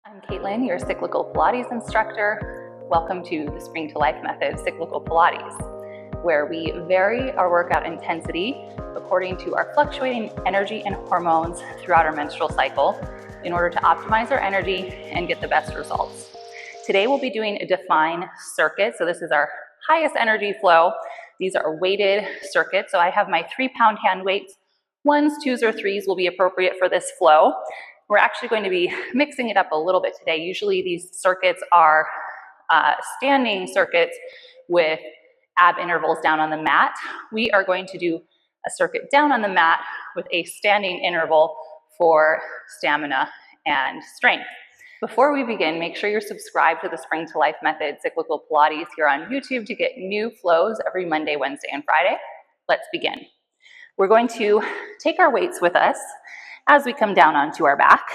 I'm Caitlin, your cyclical Pilates instructor. Welcome to the Spring to Life Method Cyclical Pilates, where we vary our workout intensity according to our fluctuating energy and hormones throughout our menstrual cycle in order to optimize our energy and get the best results. Today we'll be doing a define circuit. So this is our highest energy flow. These are weighted circuits. So I have my 3-pound hand weights. 1s, 2s, or 3s will be appropriate for this flow. We're actually going to be mixing it up a little bit today. Usually these circuits are standing circuits with ab intervals down on the mat. We are going to do a circuit down on the mat with a standing interval for stamina and strength. Before we begin, make sure you're subscribed to the Spring to Life Method Cyclical Pilates here on YouTube to get new flows every Monday, Wednesday, and Friday. Let's begin. We're going to take our weights with us as we come down onto our back,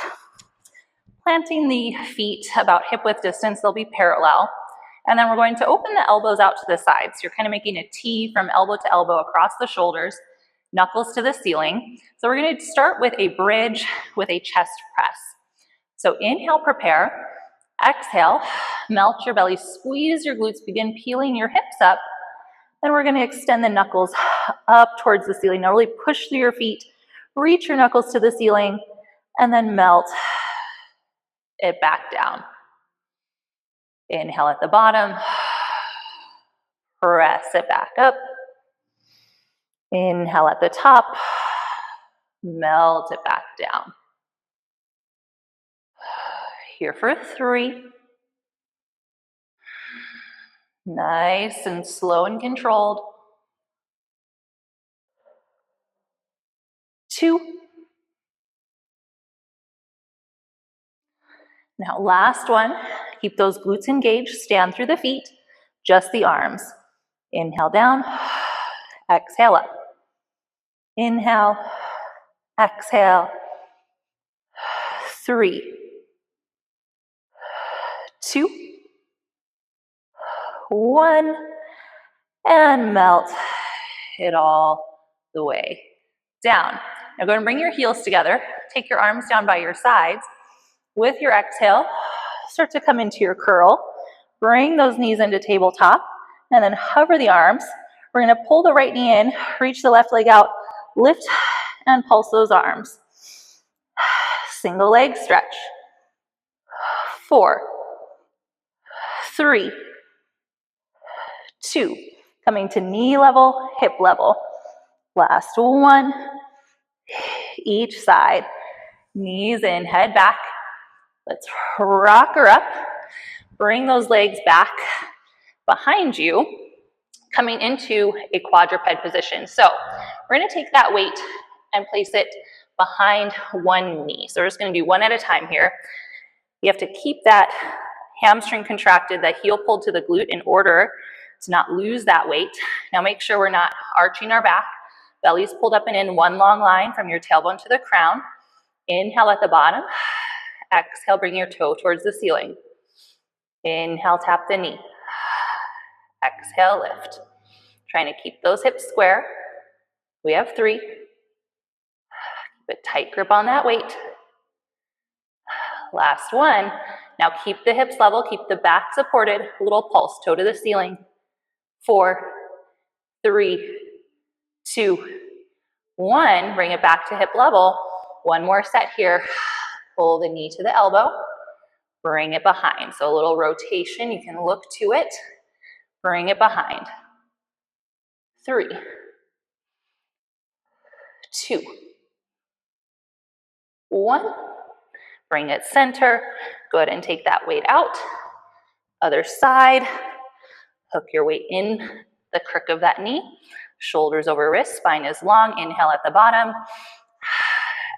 planting the feet about hip-width distance. They'll be parallel. And then we're going to open the elbows out to the sides. You're kind of making a T from elbow to elbow across the shoulders, knuckles to the ceiling. So we're going to start with a bridge with a chest press. So inhale, prepare. Exhale, melt your belly, squeeze your glutes, begin peeling your hips up. Then we're going to extend the knuckles up towards the ceiling. Now really push through your feet, reach your knuckles to the ceiling, and then melt it back down. Inhale at the bottom, press it back up. Inhale at the top, melt it back down. Here for 3. Nice and slow and controlled. 2. Now last one, keep those glutes engaged, stand through the feet, just the arms. Inhale down, exhale up. Inhale, exhale. 3, 2, 1, and melt it all the way down. Now go ahead and bring your heels together. Take your arms down by your sides. With your exhale, start to come into your curl. Bring those knees into tabletop and then hover the arms. We're going to pull the right knee in, reach the left leg out, lift and pulse those arms. Single leg stretch. 4, 3, 2. Coming to knee level, hip level. Last one. Each side. Knees in, head back. Let's rock her up. Bring those legs back behind you, coming into a quadruped position. So we're going to take that weight and place it behind one knee. So we're just going to do one at a time here. You have to keep that hamstring contracted, that heel pulled to the glute in order to not lose that weight. Now make sure we're not arching our back. Belly's pulled up and in one long line from your tailbone to the crown. Inhale at the bottom. Exhale, bring your toe towards the ceiling. Inhale, tap the knee. Exhale, lift. Trying to keep those hips square. We have 3. Keep a tight grip on that weight. Last one. Now keep the hips level, keep the back supported. A little pulse, toe to the ceiling. 4, 3, 2, 1. Bring it back to hip level. One more set here. Pull the knee to the elbow. Bring it behind. So a little rotation. You can look to it. Bring it behind. 3, 2, 1. Bring it center. Go ahead and take that weight out. Other side. Hook your weight in the crook of that knee. Shoulders over wrist. Spine is long. Inhale at the bottom.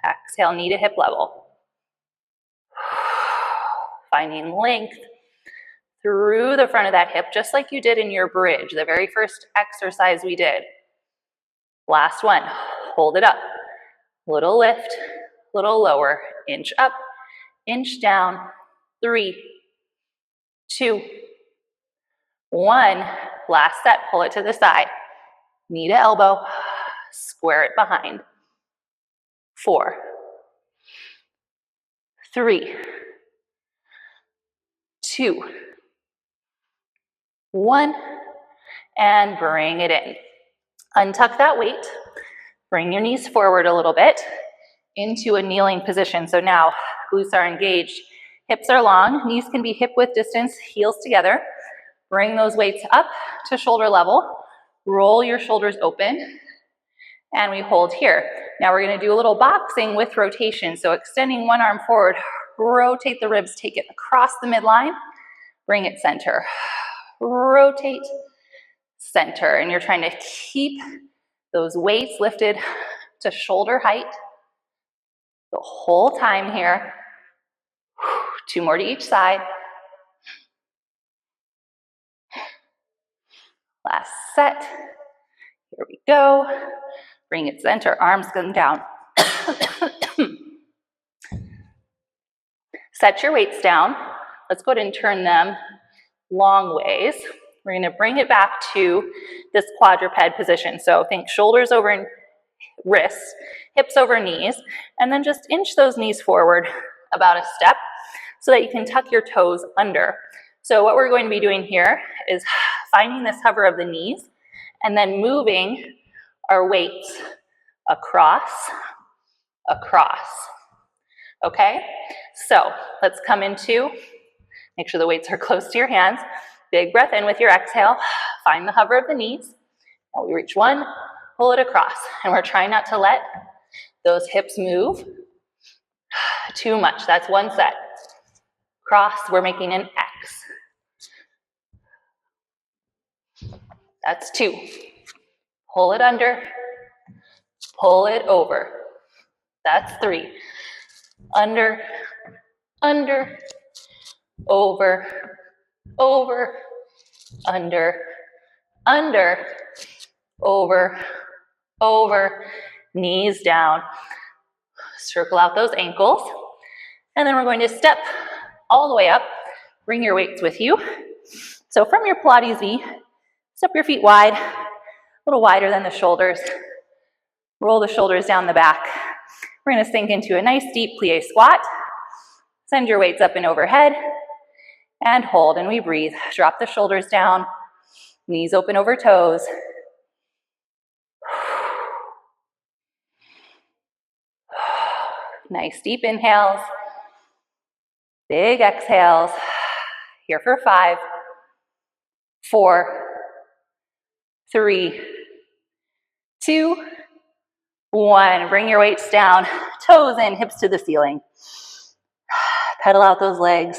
Exhale, knee to hip level. Finding length through the front of that hip, just like you did in your bridge, the very first exercise we did. Last one. Hold it up. Little lift, little lower. Inch up, inch down. 3, 2, 1. Last set. Pull it to the side. Knee to elbow. Square it behind. 4, 3, 2, 1, and bring it in. Untuck that weight, bring your knees forward a little bit into a kneeling position. So now glutes are engaged, hips are long, knees can be hip width distance, heels together. Bring those weights up to shoulder level, roll your shoulders open, and we hold here. Now we're gonna do a little boxing with rotation. So extending one arm forward, rotate the ribs, take it across the midline, bring it center. Rotate, center. And you're trying to keep those weights lifted to shoulder height the whole time here. 2 more to each side. Last set. Here we go. Bring it center, arms come down. Set your weights down. Let's go ahead and turn them long ways. We're going to bring it back to this quadruped position. So think shoulders over wrists, hips over knees, and then just inch those knees forward about a step so that you can tuck your toes under. So what we're going to be doing here is finding this hover of the knees and then moving our weights across. Okay? So let's come into, make sure the weights are close to your hands. Big breath in with your exhale. Find the hover of the knees. Now we reach 1, pull it across. And we're trying not to let those hips move too much. That's 1 set. Cross, we're making an X. That's 2. Pull it under, pull it over. That's 3. Under, over, under, over, knees down. Circle out those ankles. And then we're going to step all the way up. Bring your weights with you. So from your Pilates V, step your feet wide, a little wider than the shoulders. Roll the shoulders down the back. We're going to sink into a nice deep plie squat. Send your weights up and overhead. And hold, and we breathe. Drop the shoulders down. Knees open over toes. Nice deep inhales. Big exhales. Here for 5, 4, 3, 2, 1. Bring your weights down, toes in, hips to the ceiling. Pedal out those legs.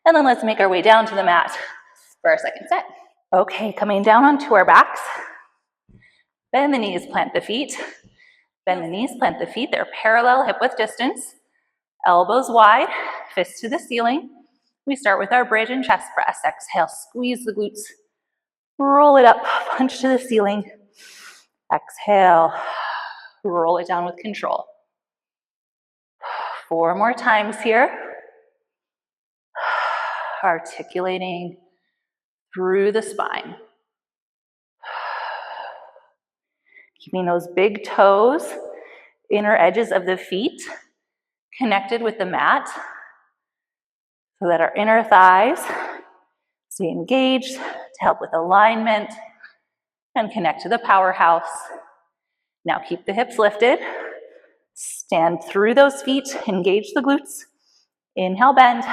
And then let's make our way down to the mat for our second set. Okay, coming down onto our backs. Bend the knees, plant the feet. Bend the knees, plant the feet. They're parallel, hip width distance. Elbows wide, fists to the ceiling. We start with our bridge and chest press. Exhale, squeeze the glutes. Roll it up, punch to the ceiling. Exhale, roll it down with control. 4 more times here. Articulating through the spine. Keeping those big toes, inner edges of the feet, connected with the mat so that our inner thighs stay engaged to help with alignment and connect to the powerhouse. Now keep the hips lifted. Stand through those feet, engage the glutes. Inhale, bend.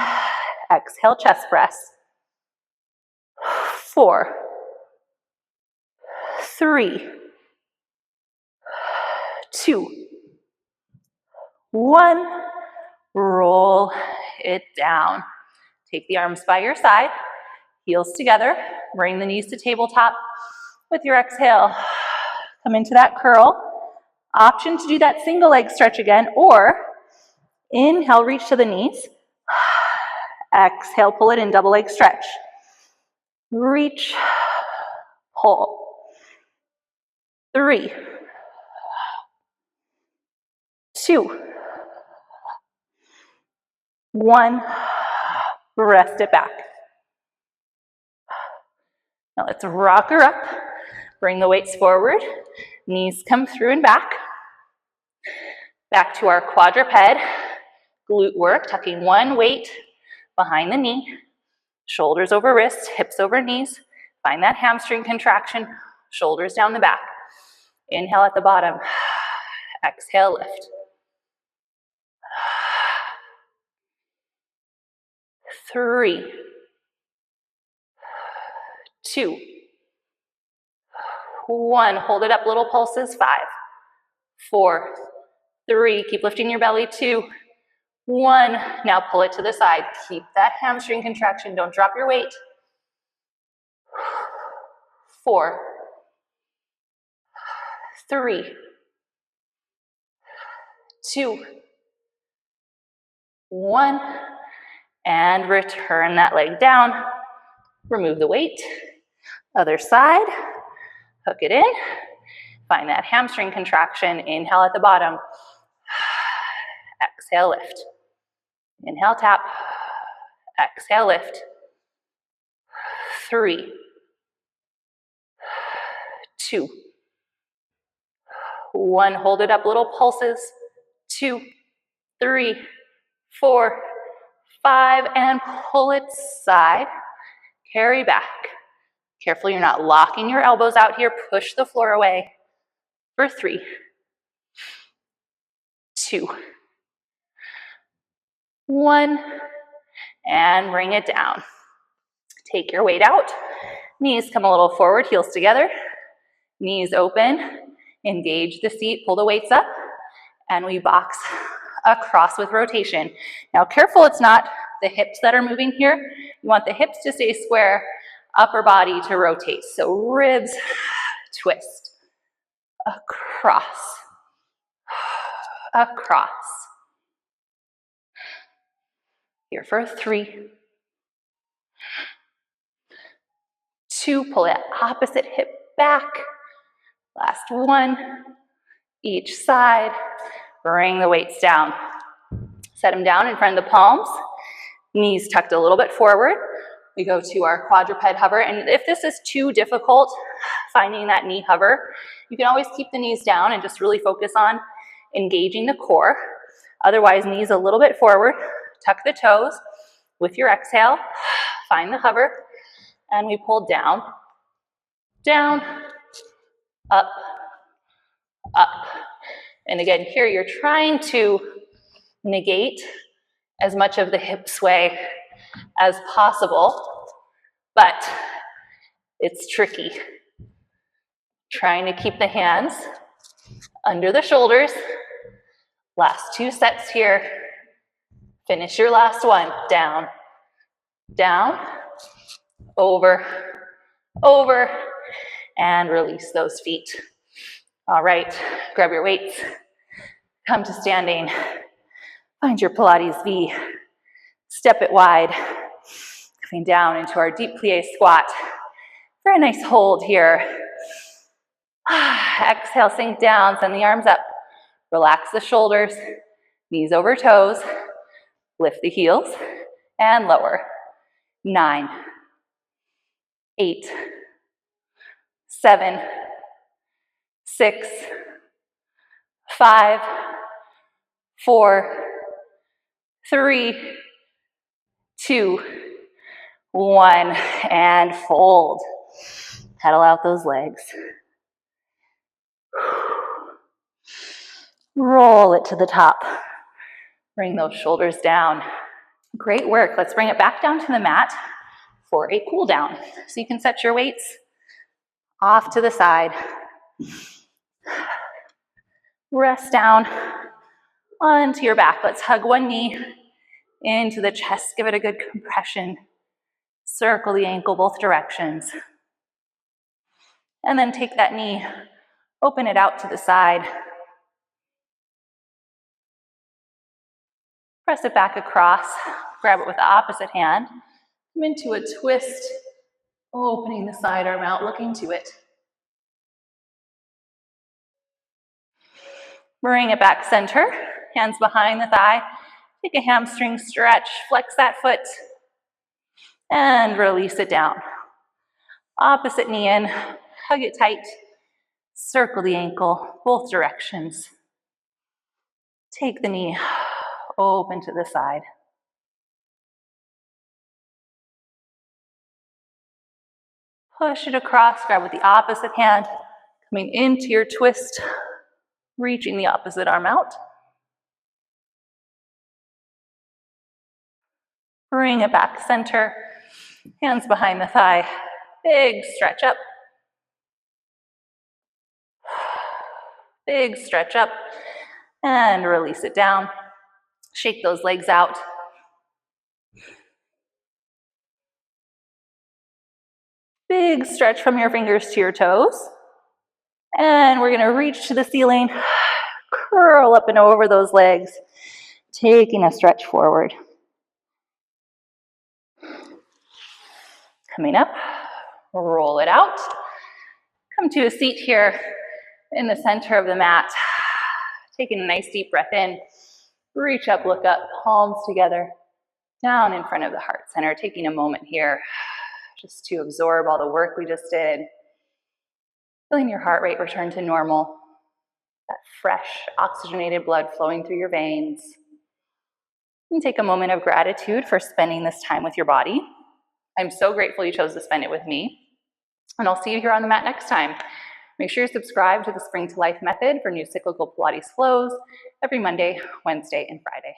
Exhale, chest press. 4, 3, 2, 1. Roll it down. Take the arms by your side, heels together. Bring the knees to tabletop. With your exhale, come into that curl. Option to do that single leg stretch again, or inhale, reach to the knees. Exhale, pull it in, double leg stretch. Reach, pull. 3, 2, 1. Rest it back. Now let's rock her up. Bring the weights forward. Knees come through and back. Back to our quadruped. glute work, tucking one weight behind the knee, shoulders over wrists, hips over knees. Find that hamstring contraction, shoulders down the back. Inhale at the bottom. Exhale, lift. 3, 2, 1. Hold it up, little pulses. 5, 4, 3. Keep lifting your belly. 2, 1. Now pull it to the side. Keep that hamstring contraction. Don't drop your weight. 4, 3, 2, 1. And return that leg down. Remove the weight. Other side. Hook it in. Find that hamstring contraction. Inhale at the bottom. Exhale, lift. Inhale, tap. Exhale, lift. 3, 2, 1. Hold it up, little pulses. 2, 3, 4, 5, and pull it side. Carry back. Careful you're not locking your elbows out here. Push the floor away for 3, 2, 1, and bring it down. Take your weight out. Knees come a little forward, heels together. Knees open. Engage the seat, pull the weights up, and we box across with rotation. Now careful it's not the hips that are moving here. You want the hips to stay square, upper body to rotate. So ribs, twist, across, across. Here for 3, 2, pull that opposite hip back. Last 1, each side. Bring the weights down. Set them down in front of the palms. Knees tucked a little bit forward. We go to our quadruped hover. And if this is too difficult, finding that knee hover, you can always keep the knees down and just really focus on engaging the core. Otherwise, knees a little bit forward. Tuck the toes. With your exhale, find the hover. And we pull down, down, up, up. And again, here you're trying to negate as much of the hip sway as possible, but it's tricky. Trying to keep the hands under the shoulders. Last 2 sets here. Finish your last one. Down, down, over, over, and release those feet. All right, grab your weights, come to standing, find your Pilates V, step it wide, coming down into our deep plie squat. Very nice hold here. Exhale, sink down, send the arms up, relax the shoulders, knees over toes, lift the heels, and lower. 9, 8, 7, 6, 5, 4, 3, 2, 1, and fold. Pedal out those legs. Roll it to the top. Bring those shoulders down. Great work. Let's bring it back down to the mat for a cool down. So you can set your weights off to the side. Rest down onto your back. Let's hug one knee into the chest. Give it a good compression. Circle the ankle both directions. And then take that knee, open it out to the side. Press it back across. Grab it with the opposite hand. Come into a twist, opening the side arm out, looking to it. Bring it back center, hands behind the thigh. Take a hamstring stretch, flex that foot, and release it down. Opposite knee in, hug it tight, circle the ankle, both directions. Take the knee, Open to the side. Push it across, grab with the opposite hand, coming into your twist, reaching the opposite arm out. Bring it back center, hands behind the thigh, big stretch up. Big stretch up, and release it down. Shake those legs out. Big stretch from your fingers to your toes. And we're gonna reach to the ceiling, curl up and over those legs, taking a stretch forward. Coming up, roll it out. Come to a seat here in the center of the mat. Taking a nice deep breath in. Reach up, look up, palms together, down in front of the heart center. Taking a moment here just to absorb all the work we just did. Feeling your heart rate return to normal. That fresh, oxygenated blood flowing through your veins. And take a moment of gratitude for spending this time with your body. I'm so grateful you chose to spend it with me. And I'll see you here on the mat next time. Make sure you subscribe to the Spring to Life method for new cyclical Pilates flows every Monday, Wednesday, and Friday.